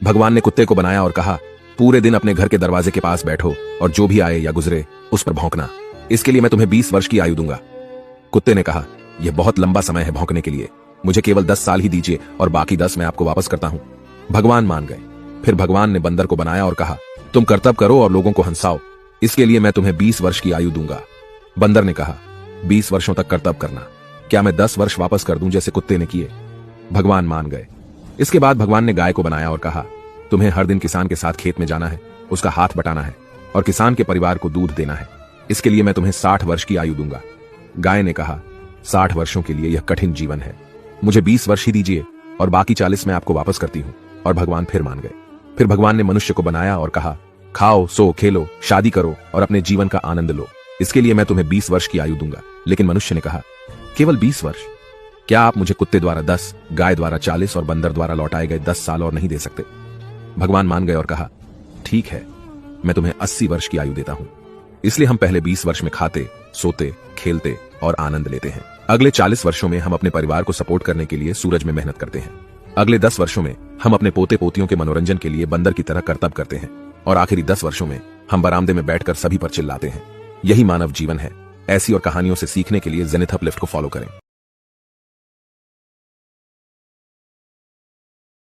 भगवान ने कुत्ते को बनाया और कहा, पूरे दिन अपने घर के दरवाजे के पास बैठो और जो भी आए या गुजरे उस पर भौंकना। इसके लिए मैं तुम्हें 20 वर्ष की आयु दूंगा। कुत्ते ने कहा, यह बहुत लंबा समय है भौंकने के लिए, मुझे केवल 10 साल ही दीजिए और बाकी 10 मैं आपको वापस करता हूं। भगवान मान गए। फिर भगवान ने बंदर को बनाया और कहा, तुम कर्तव्य करो और लोगों को हंसाओ, इसके लिए मैं तुम्हें 20 वर्ष की आयु दूंगा। बंदर ने कहा, 20 वर्षों तक कर्तव्य करना, क्या मैं 10 वर्ष वापस कर दूं जैसे कुत्ते ने किए? भगवान मान गए। इसके बाद भगवान ने गाय को बनाया और कहा, तुम्हें हर दिन किसान के साथ खेत में जाना है, उसका हाथ बटाना है और किसान के परिवार को दूध देना है, इसके लिए मैं तुम्हें 60 वर्ष की आयु दूंगा। गाय ने कहा, 60 वर्षों के लिए यह कठिन जीवन है, मुझे 20 वर्ष ही दीजिए और बाकी 40 मैं आपको वापस करती हूं। और भगवान फिर मान गए। फिर भगवान ने मनुष्य को बनाया और कहा, खाओ, सो, खेलो, शादी करो और अपने जीवन का आनंद लो, इसके लिए मैं तुम्हें 20 वर्ष की आयु दूंगा। लेकिन मनुष्य ने कहा, केवल 20 वर्ष? क्या आप मुझे कुत्ते द्वारा 10, गाय द्वारा 40 और बंदर द्वारा लौटाए गए 10 साल और नहीं दे सकते? भगवान मान गए और कहा, ठीक है, मैं तुम्हें 80 वर्ष की आयु देता हूं। इसलिए हम पहले 20 वर्ष में खाते, सोते, खेलते और आनंद लेते हैं। अगले 40 वर्षों में हम अपने परिवार को सपोर्ट करने के लिए सूरज में मेहनत करते हैं। अगले 10 वर्षों में हम अपने पोते पोतियों के मनोरंजन के लिए बंदर की तरह कर्तव्य करते हैं और आखिरी 10 वर्षों में हम बरामदे में बैठकर सभी पर चिल्लाते हैं। यही मानव जीवन है। ऐसी और कहानियों से सीखने के लिए जेनिथ अपलिफ्ट को फॉलो करें।